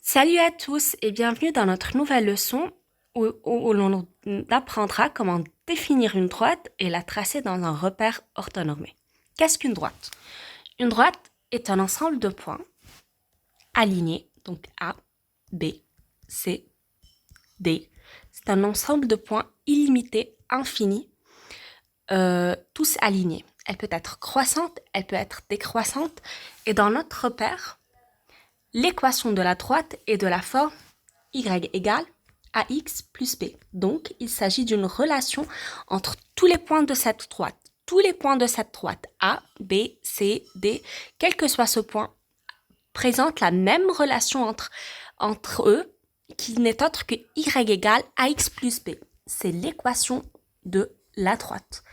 Salut à tous et bienvenue dans notre nouvelle leçon où l'on apprendra comment définir une droite et la tracer dans un repère orthonormé. Qu'est-ce qu'une droite? Une droite est un ensemble de points alignés, donc A, B, C, D. C'est un ensemble de points illimités, infinis, tous alignés. Elle peut être croissante, elle peut être décroissante. Et dans notre repère, l'équation de la droite est de la forme y égale ax plus b. Donc, il s'agit d'une relation entre tous les points de cette droite. Tous les points de cette droite, A, B, C, D, quel que soit ce point, présentent la même relation entre eux, qui n'est autre que y égale ax plus b. C'est l'équation de la droite.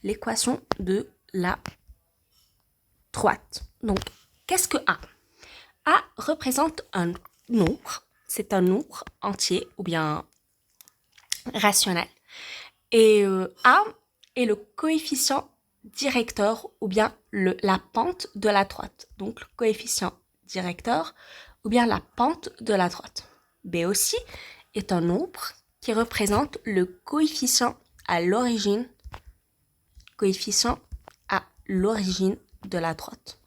L'équation de la droite. Donc, qu'est-ce que A? A représente un nombre. C'est un nombre entier ou bien rationnel. Et A est le coefficient directeur ou bien la pente de la droite. Donc, le coefficient directeur ou bien la pente de la droite. B aussi est un nombre qui représente le coefficient à l'origine de la droite.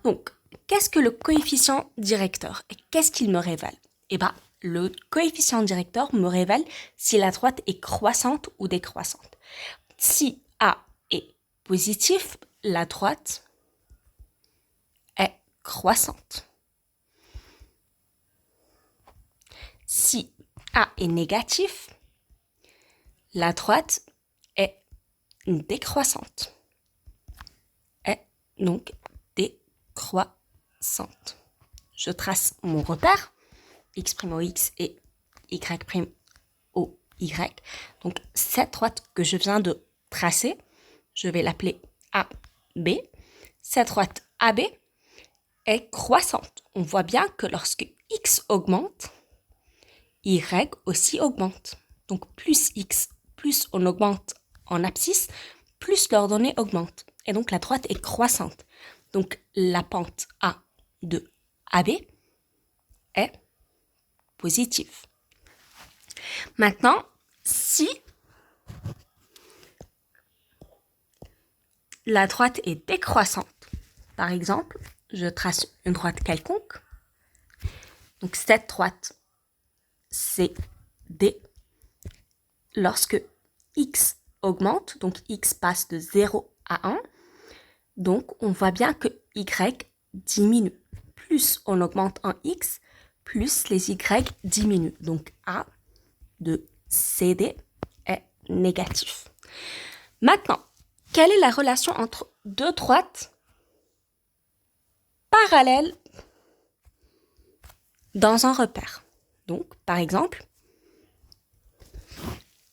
Donc, qu'est-ce que le coefficient directeur et qu'est-ce qu'il me révèle? Eh bien, le coefficient directeur me révèle si la droite est croissante ou décroissante. Si A est positif, la droite est croissante. Si A est négatif, la droite est décroissante. Est donc décroissante. Je trace mon repère, x' au x et y' au y. Donc, cette droite que je viens de tracer, je vais l'appeler AB. Cette droite AB est croissante. On voit bien que lorsque x augmente, y aussi augmente. Donc, plus x, plus on augmente en abscisse, plus l'ordonnée augmente. Et donc, la droite est croissante. Donc, la pente A de AB est positive. Maintenant, si la droite est décroissante, par exemple, je trace une droite quelconque. Donc, cette droite, c'est D. Lorsque x augmente, donc x passe de 0 à 1, donc on voit bien que y diminue. Plus on augmente en x, plus les y diminuent. Donc A de CD est négatif. Maintenant, quelle est la relation entre deux droites parallèles dans un repère? Donc, par exemple,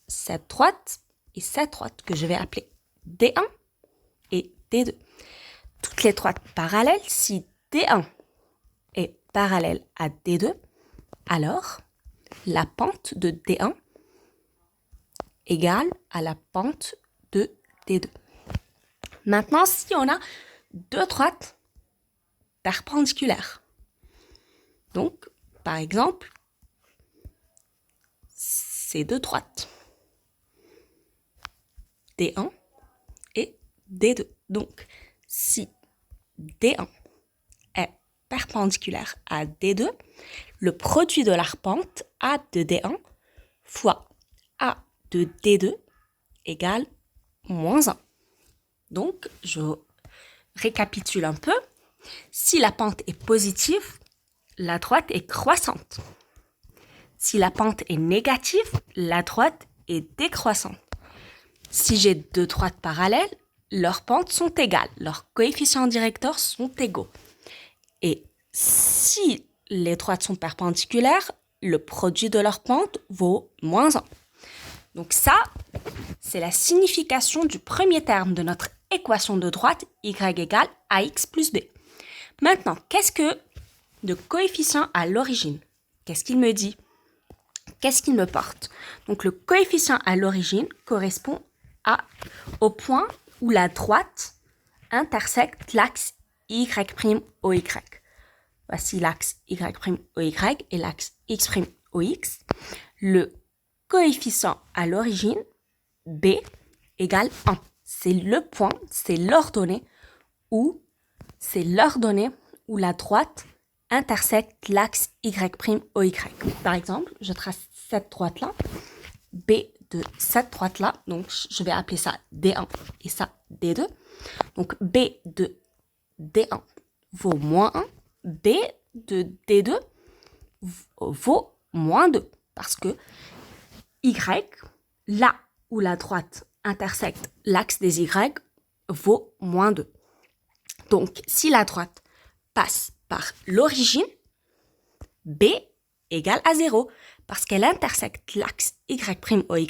cette droite et cette droite que je vais appeler D1 et D2. Toutes les droites parallèles, si D1 est parallèle à D2, alors la pente de D1 égale à la pente de D2. Maintenant, si on a deux droites perpendiculaires, donc, par exemple, ces deux droites, D1 et D2. Donc, si D1 est perpendiculaire à D2, le produit de l'arpente A de D1 fois A de D2 égale moins 1. Donc, je récapitule un peu. Si la pente est positive, la droite est croissante. Si la pente est négative, la droite est décroissante. Si j'ai deux droites parallèles, leurs pentes sont égales, leurs coefficients directeurs sont égaux. Et si les droites sont perpendiculaires, le produit de leurs pentes vaut moins 1. Donc ça, c'est la signification du premier terme de notre équation de droite y égale ax plus b. Maintenant, qu'est-ce que le coefficient à l'origine? Qu'est-ce qu'il me dit? Qu'est-ce qu'il me porte? Donc le coefficient à l'origine correspond au point où la droite intersecte l'axe y' au y. Voici l'axe y'OY et l'axe x'OX. Le coefficient à l'origine, B, égale 1. C'est le point, c'est l'ordonnée où la droite intersecte l'axe y'OY. Par exemple, je trace cette droite-là, B de cette droite-là, donc je vais appeler ça D1 et ça D2. Donc B de D1 vaut moins 1, B de D2 vaut moins 2, parce que Y, là où la droite intersecte l'axe des Y, vaut moins 2. Donc, si la droite passe par l'origine, B égale à 0, parce qu'elle intersecte l'axe y'OY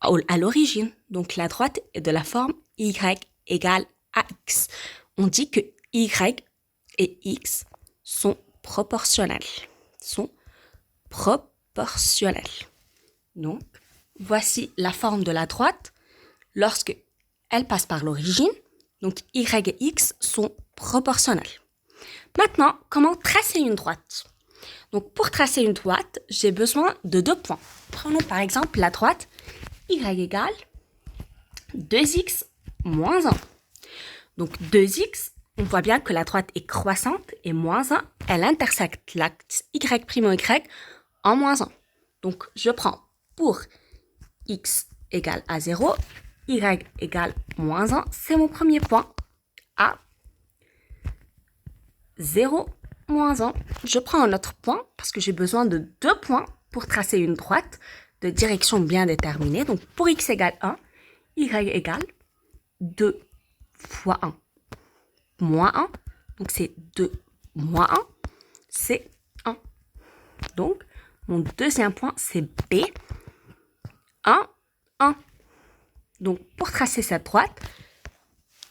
à l'origine. Donc, la droite est de la forme Y égale à X. On dit que Y et X sont proportionnels. Donc, voici la forme de la droite lorsque elle passe par l'origine. Donc, Y et X sont proportionnels. Maintenant, comment tracer une droite? Donc, pour tracer une droite, j'ai besoin de 2 points. Prenons par exemple la droite Y égale 2X moins 1. Donc, 2X, on voit bien que la droite est croissante et moins 1, elle intersecte l'axe y'Y en moins 1. Donc, je prends pour X égale à 0, Y égale moins 1, c'est mon premier point, à 0, moins 1. Je prends un autre point parce que j'ai besoin de 2 points pour tracer une droite de direction bien déterminée. Donc, pour X égale 1, Y égale 2 fois 1, moins 1. Donc, c'est 2 moins 1, c'est 1. Donc, mon deuxième point, c'est B, 1, 1. Donc, pour tracer cette droite,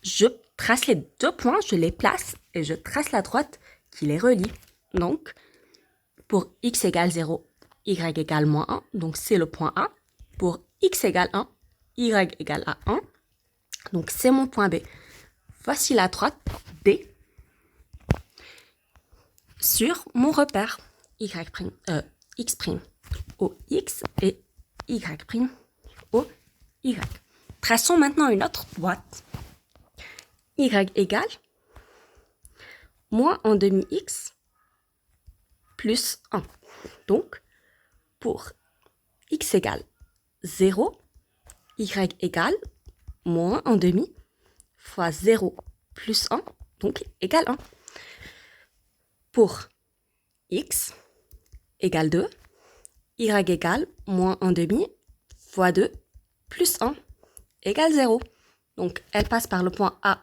je trace les 2 points, je les place et je trace la droite qui les relie. Donc, pour X égale 0, Y égale moins 1, donc c'est le point A. Pour X égale 1, Y égale à 1, donc c'est mon point B. Voici la droite D sur mon repère X' au X et Y' au Y. Traçons maintenant une autre droite. Y égale moins 1 demi X plus 1. Donc, pour X égale 0, Y égale moins 1 demi fois 0 plus 1, donc égale 1. Pour X égale 2, Y égale moins 1 demi fois 2 plus 1 égale 0. Donc, elle passe par le point A,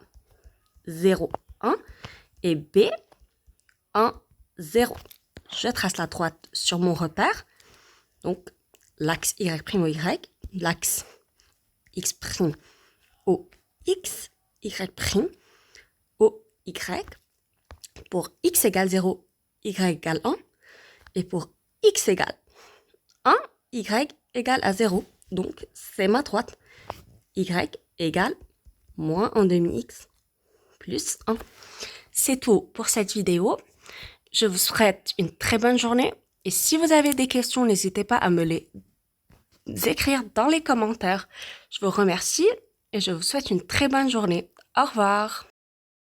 0, 1, et B, 1, 0. Je trace la droite sur mon repère. Donc, l'axe y'Y, l'axe X' au X, Y' au Y. Pour X égale 0, Y égale 1. Et pour X égale 1, Y égale à 0. Donc, c'est ma droite. Y égale moins 1 demi X plus 1. C'est tout pour cette vidéo. Je vous souhaite une très bonne journée. Et si vous avez des questions, n'hésitez pas à me les écrire dans les commentaires. Je vous remercie et je vous souhaite une très bonne journée. Au revoir.